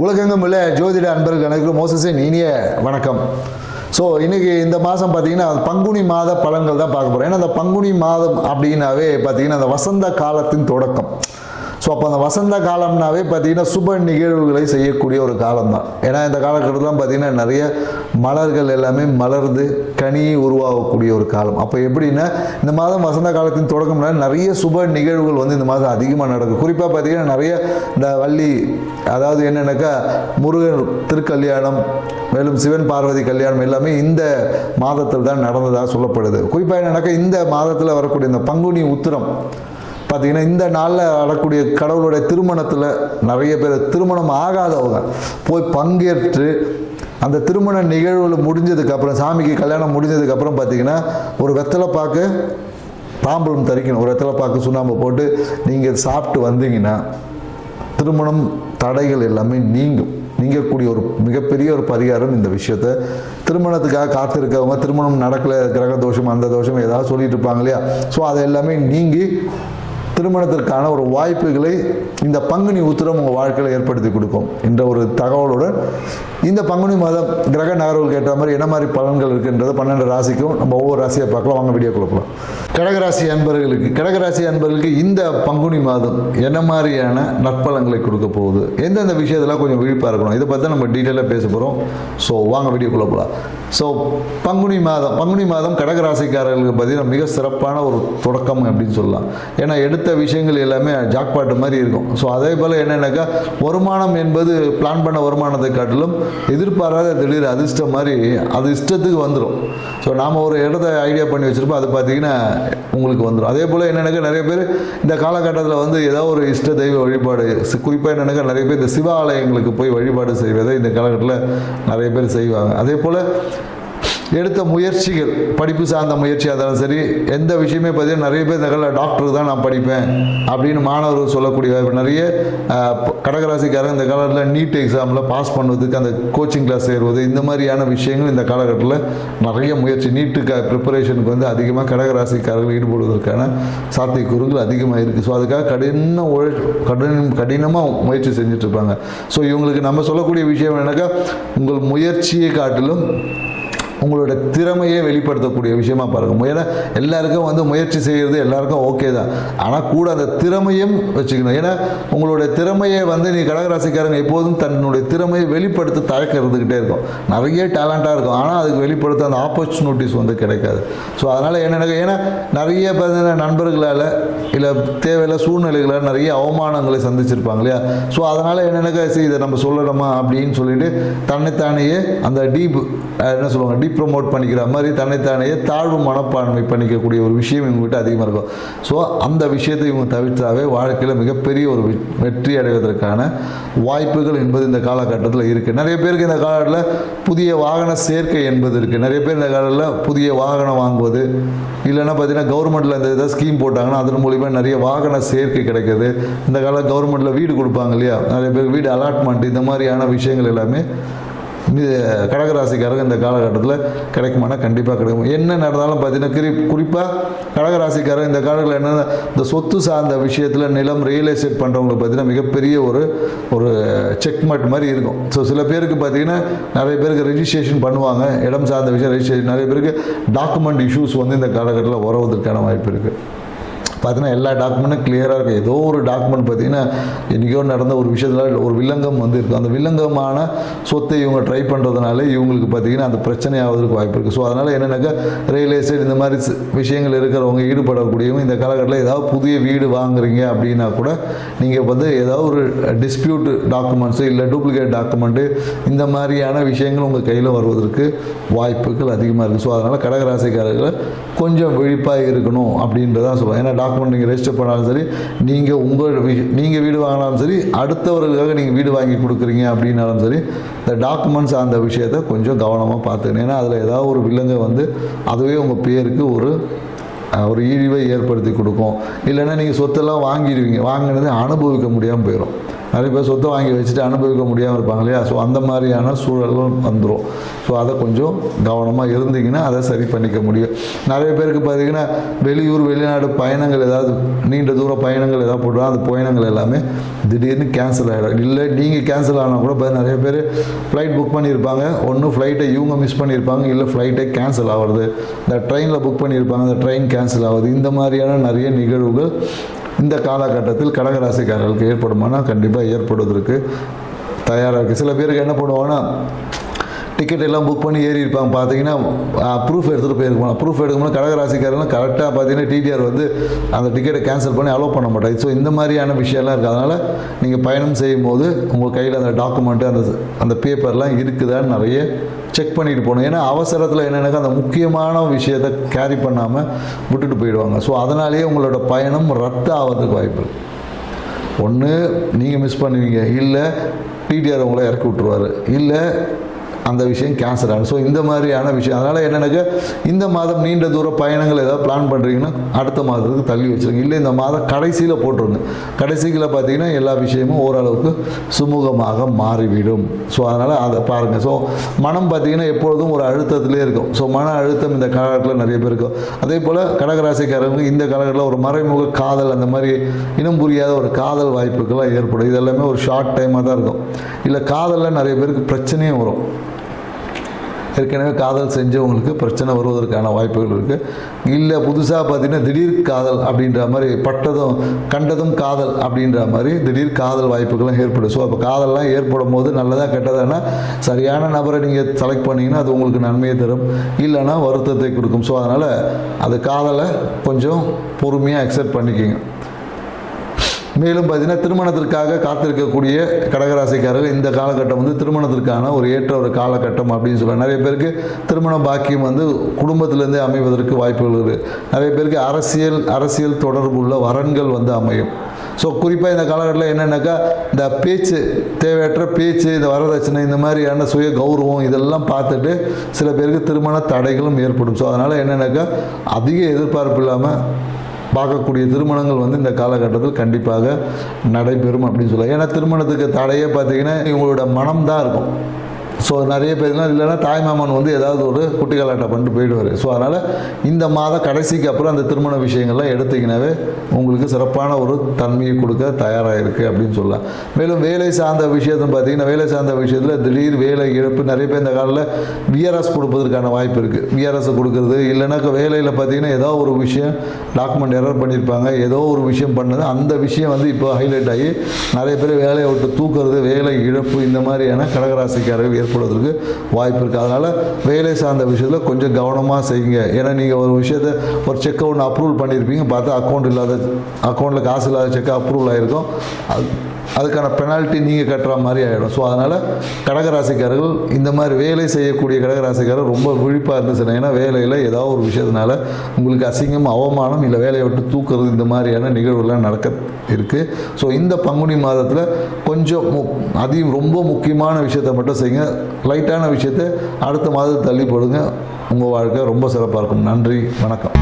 உலகெங்கும் உள்ள ஜோதிட அன்பர்கள் அனைவருக்கும் மோசஸின் இனிய வணக்கம். ஸோ இன்றைக்கி இந்த மாதம் பார்த்திங்கன்னா பங்குனி மாத பலன்கள் தான் பார்க்க போகிறோம். ஏன்னா அந்த பங்குனி மாதம் அப்படின்னாவே பார்த்திங்கன்னா அந்த வசந்த காலத்தின் தொடக்கம். ஸோ அப்போ அந்த வசந்த காலம்னாவே பார்த்திங்கன்னா சுப நிகழ்வுகளை செய்யக்கூடிய ஒரு காலம் தான். ஏன்னா இந்த காலகட்டத்தில் பார்த்திங்கன்னா நிறைய மலர்கள் எல்லாமே மலர்ந்து கனி உருவாகக்கூடிய ஒரு காலம். அப்போ எப்படின்னா இந்த மாதம் வசந்த காலத்தின் தொடக்கம்னா நிறைய சுப நிகழ்வுகள் வந்து இந்த மாதம் அதிகமாக நடக்கும். குறிப்பாக பார்த்திங்கன்னா நிறைய இந்த வள்ளி, அதாவது என்னென்னாக்கா முருகன் திருக்கல்யாணம், மேலும் சிவன் பார்வதி கல்யாணம் எல்லாமே இந்த மாதத்தில் தான் நடந்ததாக சொல்லப்படுது. குறிப்பாக என்னென்னாக்கா இந்த மாதத்தில் வரக்கூடிய இந்த பங்குனி உத்திரம் பார்த்திங்கன்னா இந்த நாளில் வரக்கூடிய கடவுளுடைய திருமணத்தில் நிறைய பேர் திருமணம் ஆகாதவங்க போய் பங்கேற்று அந்த திருமண நிகழ்வுகள் முடிஞ்சதுக்கப்புறம், சாமிக்கு கல்யாணம் முடிஞ்சதுக்கப்புறம் பார்த்திங்கன்னா ஒரு வெத்தலை பாக்கு தாம்பூலம் தரிக்கணும். ஒரு வெத்தலை பாக்கு சுண்ணாம்பு போட்டு நீங்கள் சாப்பிட்டு வந்தீங்கன்னா திருமணம் தடைகள் எல்லாமே நீங்கக்கூடிய ஒரு மிகப்பெரிய ஒரு பரிகாரம் இந்த விஷயத்தை. திருமணத்துக்காக காத்திருக்கவங்க, திருமணம் நடக்கலை, கிரக தோஷம் அந்த தோஷம் ஏதாவது சொல்லிட்டு இருப்பாங்க இல்லையா, ஸோ அது எல்லாமே நீங்கி திருமணத்திற்கான ஒரு வாய்ப்புகளை இந்த பங்குனி உத்திரம் உங்கள் வாழ்க்கையில் ஏற்படுத்தி கொடுக்கும் என்ற ஒரு தகவலுடன் இந்த பங்குனி மாதம் கிரக நகர்வுகளுக்கு ஏற்ற மாதிரி என்ன மாதிரி பலன்கள் இருக்குன்றது 12 ராசிக்கும் நம்ம ஒவ்வொரு ராசியை பார்க்கலாம். வாங்க வீடியோ கொடுக்கலாம். கடகராசி அன்பர்களுக்கு இந்த பங்குனி மாதம் என்ன மாதிரியான நற்பலன்களை கொடுக்க போகுது, எந்தெந்த விஷயத்தெல்லாம் கொஞ்சம் விழிப்பாக இருக்கணும், இதை பற்றி நம்ம டீட்டெயிலாக பேச போகிறோம். ஸோ வாங்க வீடியோக்குள்ளே போகலாம். ஸோ பங்குனி மாதம் கடகராசிக்காரர்களுக்கு பார்த்தீங்கன்னா மிக சிறப்பான ஒரு தொடக்கம் அப்படின்னு சொல்லலாம். ஏன்னா எடுத்த விஷயங்கள் எல்லாமே ஜாக்பாட்டு மாதிரி இருக்கும். ஸோ அதே போல் என்னென்னாக்கா வருமானம் என்பது பிளான் பண்ண வருமானத்தை காட்டிலும் எதிர்பாராத திடீர் அதிர்ஷ்டம் மாதிரி அது இஷ்டத்துக்கு வந்துடும். ஸோ நாம் ஒரு இடத்த ஐடியா பண்ணி வச்சுருப்போம், அது பார்த்திங்கன்னா உங்களுக்கு வந்துடும். அதே போல் என்னென்னாக்கா நிறைய பேர் இந்த காலகட்டத்தில் வந்து ஏதாவது ஒரு இஷ்ட தெய்வ வழிபாடு, குறிப்பாக என்னென்னாக்கா நிறைய பேர் இந்த சிவ ஆலயங்களுக்கு போய் வழிபாடு செய்வதை இந்த காலகட்டத்தில் நிறைய பேர் செய்வாங்க. அதே போல் எடுத்த முயற்சிகள், படிப்பு சார்ந்த முயற்சியாக இருந்தாலும் சரி, எந்த விஷயமே பார்த்தீங்கன்னா நிறைய பேர் இந்த காலத்தில் டாக்டருக்கு தான் நான் படிப்பேன் அப்படின்னு மாணவர்கள் சொல்லக்கூடிய நிறைய கடகராசிக்காரங்க இந்த காலத்தில் நீட் எக்ஸாமில் பாஸ் பண்ணுவதுக்கு அந்த கோச்சிங் கிளாஸ் சேருவது, இந்த மாதிரியான விஷயங்கள் இந்த காலகட்டத்தில் நிறைய முயற்சி, நீட்டுக்கு ப்ரிப்பரேஷனுக்கு வந்து அதிகமாக கடகராசிக்காரர்கள் ஈடுபடுவதற்கான சாத்தியக்கூறுகள் அதிகமாக இருக்குது. ஸோ அதுக்காக கடினமாக முயற்சி செஞ்சுட்ருப்பாங்க. ஸோ இவங்களுக்கு நம்ம சொல்லக்கூடிய விஷயம் என்னன்னாக்கா, உங்கள் முயற்சியை காட்டிலும் உங்களோட திறமையை வெளிப்படுத்தக்கூடிய விஷயமா பாருங்க. ஏன்னா எல்லாருக்கும் வந்து முயற்சி செய்கிறது எல்லாருக்கும் ஓகே தான், ஆனால் கூட அந்த திறமையும் வச்சுக்கணும். ஏன்னா உங்களுடைய திறமையை வந்து நீ கடகராசிக்காரங்க எப்போதும் தன்னுடைய திறமையை வெளிப்படுத்த தயக்கிறதுக்கிட்டே இருக்கும். நிறைய டேலண்டாக இருக்கும், ஆனால் அதுக்கு வெளிப்படுத்த அந்த ஆப்பர்ச்சுனிட்டிஸ் வந்து கிடைக்காது. ஸோ அதனால் என்னென்ன, ஏன்னா நிறைய பார்த்தீங்கன்னா நண்பர்களால் இல்லை தேவையில்லை சூழ்நிலைகளால் நிறைய அவமானங்களை சந்திச்சிருப்பாங்க இல்லையா. ஸோ அதனால் என்னென்னக்கா இதை நம்ம சொல்லணுமா அப்படின்னு சொல்லிட்டு தன்னைத்தானையே அந்த என்ன சொல்லுவாங்க, ப்ரொமோட் பண்ணிக்கிற மாதிரி தன்னைத்தானையே தாழ்வு மனப்பான்மை பண்ணிக்கக்கூடிய ஒரு விஷயம் இவங்ககிட்ட அதிகமாக இருக்கும். ஸோ அந்த விஷயத்தை இவங்க தவிர்த்தாவே வாழ்க்கையில் மிகப்பெரிய ஒரு வெற்றி அடைவதற்கான வாய்ப்புகள் என்பது இந்த காலகட்டத்தில் இருக்குது. நிறைய பேருக்கு இந்த காலத்தில் புதிய வாகன சேர்க்கை என்பது இருக்குது. நிறைய பேர் இந்த காலத்தில் புதிய வாகனம் வாங்குவது, இல்லைன்னா பார்த்தீங்கன்னா கவர்மெண்ட்டில் இந்த ஏதாவது ஸ்கீம் போட்டாங்கன்னா அதன் மூலிமா நிறைய வாகன சேர்க்கை கிடைக்கிது. இந்த காலத்தில் கவர்மெண்ட்டில் வீடு கொடுப்பாங்க இல்லையா, நிறைய பேர் வீடு அலாட்மெண்ட், இந்த மாதிரியான விஷயங்கள் எல்லாமே கடகராசிக்காரங்க இந்த காலகட்டத்தில் கிடைக்குமானா கண்டிப்பாக கிடைக்கும். என்ன நடந்தாலும் பார்த்தீங்கன்னா குறிப்பாக கடகராசிக்காரங்க இந்த காலத்தில் என்னென்ன இந்த சொத்து சார்ந்த விஷயத்தில் நிலம் ரியல் எஸ்டேட் பண்ணுறவங்களுக்கு பார்த்தீங்கன்னா மிகப்பெரிய ஒரு செக்மெட் மாதிரி இருக்கும். ஸோ சில பேருக்கு பார்த்தீங்கன்னா நிறைய பேருக்கு ரெஜிஸ்ட்ரேஷன் பண்ணுவாங்க, இடம் சார்ந்த விஷயம் ரெஜிஸ்ட்ரேஷன், நிறைய பேருக்கு டாக்குமெண்ட் இஷ்யூஸ் வந்து இந்த காலகட்டத்தில் வருவதற்கான வாய்ப்பு இருக்குது. பார்த்தீங்கன்னா எல்லா டாக்குமெண்ட்டும் கிளியராக இருக்கும். ஏதோ ஒரு டாக்குமெண்ட் பார்த்தீங்கன்னா என்றைக்கோ நடந்த ஒரு விஷயத்தில் ஒரு வில்லங்கம் வந்து இருக்கும். அந்த வில்லங்கமான சொத்தை இவங்க ட்ரை பண்ணுறதுனால இவங்களுக்கு பார்த்தீங்கன்னா அந்த பிரச்சனை ஆவதற்கு வாய்ப்பு இருக்குது. ஸோ அதனால் என்னென்னாக்கா ரியல் எஸ்டேட் இந்த மாதிரி விஷயங்கள் இருக்கிறவங்க ஈடுபடக்கூடியவங்க இந்த காலகட்டத்தில் ஏதாவது புதிய வீடு வாங்குறீங்க அப்படின்னா கூட நீங்கள் வந்து ஏதாவது ஒரு டிஸ்பியூட் டாக்குமெண்ட்ஸு இல்லை டூப்ளிகேட் டாக்குமெண்ட்டு இந்த மாதிரியான விஷயங்கள் உங்கள் கையில் வருவதற்கு வாய்ப்புகள் அதிகமாக இருக்குது. ஸோ அதனால் கடகராசிக்காரர்கள் கொஞ்சம் விழிப்பாக இருக்கணும் அப்படின்றதான் சொல்லுவாங்க. ஏன்னா டாக்குமெண்ட் நீங்கள் ரெஜிஸ்டர் பண்ணாலும் சரி, நீங்கள் வீடு வாங்கினாலும் சரி, அடுத்தவர்களுக்காக நீங்கள் வீடு வாங்கி கொடுக்குறீங்க அப்படின்னாலும் சரி, இந்த டாக்குமெண்ட்ஸ் அந்த விஷயத்தை கொஞ்சம் கவனமாக பார்த்துக்கணும். ஏன்னா அதில் ஏதாவது ஒரு வில்லங்க வந்து அதுவே உங்கள் பேருக்கு ஒரு இழிவை ஏற்படுத்தி கொடுக்கும். இல்லைன்னா நீங்கள் சொத்தெல்லாம் வாங்கிடுவீங்க, வாங்கினதை அனுபவிக்க முடியாமல் போயிடும். நிறைய பேர் சொத்தை வாங்கி வச்சுட்டு அனுபவிக்க முடியாமல் இருப்பாங்க இல்லையா. ஸோ அந்த மாதிரியான சூழல்கள் வந்துடும். ஸோ அதை கொஞ்சம் கவனமாக இருந்தீங்கன்னா அதை சரி பண்ணிக்க முடியும். நிறைய பேருக்கு பார்த்தீங்கன்னா வெளியூர் வெளிநாடு பயணங்கள் ஏதாவது நீண்ட தூர பயணங்கள் ஏதாவது போட்டுருவோம், அந்த பயணங்கள் எல்லாமே திடீர்னு கேன்சல் ஆகிடும். இல்லை நீங்கள் கேன்சல் ஆனால் கூட நிறைய பேர் ஃப்ளைட் புக் பண்ணியிருப்பாங்க, ஒன்று ஃப்ளைட்டை இவங்க மிஸ் பண்ணியிருப்பாங்க, இல்லை ஃப்ளைட்டே கேன்சல் ஆகிறது, இந்த ட்ரெயினில் புக் பண்ணியிருப்பாங்க, அந்த ட்ரெயின் கேன்சல் ஆகுது. இந்த மாதிரியான நிறைய நிகழ்வுகள் இந்த காலகட்டத்தில் கடகராசிக்காரர்களுக்கு ஏற்படுமானா கண்டிப்பாக ஏற்படுவதற்கு தயாராக இருக்குது. சில பேருக்கு என்ன பண்ணுவாங்கன்னா டிக்கெட் எல்லாம் புக் பண்ணி ஏறி இருப்பாங்க, பார்த்தீங்கன்னா ப்ரூஃப் எடுத்துகிட்டு போயிருப்பாங்க. ப்ரூஃப் எடுக்கணும்னா கடகராசிக்காரர்கள் கரெக்டாக பார்த்தீங்கன்னா டிடிஆர் வந்து அந்த டிக்கெட்டை கேன்சல் பண்ணி அலோவ் பண்ண மாட்டாங்க. ஸோ இந்த மாதிரியான விஷயம்லாம் இருக்குது. அதனால் நீங்கள் பயணம் செய்யும் போது உங்கள் கையில் அந்த டாக்குமெண்ட்டு அந்த பேப்பர்லாம் இருக்குதான்னு நிறைய செக் பண்ணிட்டு போகணும். ஏன்னா அவசரத்தில் என்னென்னாக்கா அந்த முக்கியமான விஷயத்தை கேரி பண்ணாமல் விட்டுட்டு போயிடுவாங்க. ஸோ அதனாலேயே உங்களோட பயணம் ரத்து ஆகிறதுக்கு வாய்ப்பு இருக்குது. ஒன்று நீங்கள் மிஸ் பண்ணுவீங்க, இல்லை டிடிஆர் உங்களை இறக்கி விட்டுருவார், இல்லை அந்த விஷயம் கேன்சல் ஆகும். ஸோ இந்த மாதிரியான விஷயம். அதனால் என்னென்னாக்கா இந்த மாதம் நீண்ட தூர பயணங்கள் ஏதாவது பிளான் பண்ணுறீங்கன்னா அடுத்த மாதத்துக்கு தள்ளி வச்சுருங்க, இல்லை இந்த மாதம் கடைசியில் போட்டுருங்க. கடைசியில் பார்த்தீங்கன்னா எல்லா விஷயமும் ஓரளவுக்கு சுமூகமாக மாறிவிடும். ஸோ அதனால் அதை பாருங்கள். ஸோ மனம் பார்த்தீங்கன்னா எப்பொழுதும் ஒரு அழுத்தத்திலே இருக்கும். ஸோ மன அழுத்தம் இந்த காலகட்டத்தில் நிறைய பேர் இருக்கும். அதே போல் கடகராசிக்காரங்களுக்கு இந்த காலகட்டத்தில் ஒரு மறைமுக காதல், அந்த மாதிரி இனம் புரியாத ஒரு காதல் வாய்ப்புகள்லாம் ஏற்படும். இது எல்லாமே ஒரு ஷார்ட் டைமாக தான் இருக்கும். இல்லை காதலில் நிறைய பேருக்கு பிரச்சனையும் வரும். ஏற்கனவே காதல் செஞ்சவங்களுக்கு பிரச்சனை வருவதற்கான வாய்ப்புகள் இருக்குது. இல்லை புதுசாக பார்த்தீங்கன்னா திடீர் காதல் அப்படின்ற மாதிரி பட்டதும் கண்டதும் காதல் அப்படின்ற மாதிரி திடீர் காதல் வாய்ப்புகள்லாம் ஏற்படும். ஸோ அப்போ காதல்லாம் ஏற்படும் போது நல்லதாக கெட்டதானா சரியான நபரை நீங்கள் செலக்ட் பண்ணிங்கன்னா அது உங்களுக்கு நன்மையை தரும், இல்லைன்னா வருத்தத்தை கொடுக்கும். ஸோ அதனால் அது காதலை கொஞ்சம் பொறுமையாக அக்செப்ட் பண்ணிக்கோங்க. மேலும் பார்த்தீங்கன்னா திருமணத்திற்காக காத்திருக்கக்கூடிய கடகராசிக்காரர்கள் இந்த காலகட்டம் வந்து திருமணத்திற்கான ஒரு ஏற்ற ஒரு காலகட்டம் அப்படின்னு சொல்லுவாங்க. நிறைய பேருக்கு திருமண பாக்கியம் வந்து குடும்பத்திலேருந்தே அமைவதற்கு வாய்ப்புகள் இருக்குது. நிறைய பேருக்கு அரசியல் தொடர்புள்ள வரன்கள் வந்து அமையும். ஸோ குறிப்பாக இந்த காலகட்டத்தில் என்னென்னாக்கா இந்த பேச்சு, தேவையற்ற பேச்சு, இந்த வரதட்சணை, இந்த மாதிரியான சுய கௌரவம் இதெல்லாம் பார்த்துட்டு சில பேருக்கு திருமண தடைகளும் ஏற்படும். ஸோ அதனால் என்னென்னாக்கா அதிக எதிர்பார்ப்பு இல்லாமல் பார்க்கக்கூடிய திருமணங்கள் வந்து இந்த காலகட்டத்தில் கண்டிப்பாக நடைபெறும் அப்படின்னு சொல்லலாம். ஏன்னா திருமணத்துக்கு தடையே பார்த்தீங்கன்னா இவங்களோட மனம்தான் இருக்கும். ஸோ நிறைய பேர்லாம் இல்லைன்னா தாய்மாமன் வந்து ஏதாவது ஒரு குட்டி கலாட்டம் பண்ணிட்டு போயிடுவார். ஸோ அதனால் இந்த மாத கடைசிக்கு அப்புறம் அந்த திருமண விஷயங்கள்லாம் எடுத்திங்கனாவே உங்களுக்கு சிறப்பான ஒரு தன்மையை கொடுக்க தயாராக இருக்குது அப்படின்னு சொல்லலாம். மேலும் வேலை சார்ந்த விஷயத்தை பார்த்தீங்கன்னா வேலை சார்ந்த விஷயத்தில் திடீர் வேலை இழப்பு, நிறைய பேர் இந்த காலில் விஆர்எஸ் கொடுப்பதற்கான வாய்ப்பு இருக்குது. விஆர்எஸ் கொடுக்கறது, இல்லைனாக்கா வேலையில் பார்த்தீங்கன்னா ஏதோ ஒரு விஷயம் டாக்குமெண்ட் எரர் பண்ணியிருப்பாங்க, ஏதோ ஒரு விஷயம் பண்ணது, அந்த விஷயம் வந்து இப்போ ஹைலைட் ஆகி நிறைய பேர் வேலையை விட்டு தூக்குறது, வேலை இழப்பு, இந்த மாதிரியான கடகராசிக்காரர்கள் ஏற்படுவதற்கு வாய்ப்பு இருக்குது. அதனால் வேலை சார்ந்த விஷயத்தில் கொஞ்சம் கவனமாக செய்யுங்க. ஏன்னா நீங்கள் ஒரு விஷயத்தை ஒரு செக்கை ஒன்று அப்ரூவல் பண்ணியிருப்பீங்க, பார்த்தா அக்கௌண்ட்டில் காசு இல்லாத செக்கை அப்ரூவல் ஆகிருக்கும், அதுக்கான பெனால்ட்டி நீங்கள் கட்டுற மாதிரி ஆகிடும். ஸோ அதனால் கடகராசிக்காரர்கள் இந்த மாதிரி வேலை செய்யக்கூடிய கடகராசிக்காரர் ரொம்ப விழிப்பாக இருந்துச்சுன்னா, ஏன்னா வேலையில் ஏதாவது ஒரு விஷயத்தினால உங்களுக்கு அசிங்கம், அவமானம், இல்லை வேலையை விட்டு தூக்குறது, இந்த நிகழ்வுலாம் நடக்க இருக்குது. ஸோ இந்த பங்குனி மாதத்தில் கொஞ்சம் ரொம்ப முக்கியமான விஷயத்தை மட்டும் செய்யுங்க. லைட்டான விஷயத்தை அடுத்த மாதத்தை தள்ளி போடுங்க. உங்கள் வாழ்க்கை ரொம்ப சிறப்பாக இருக்கும். நன்றி, வணக்கம்.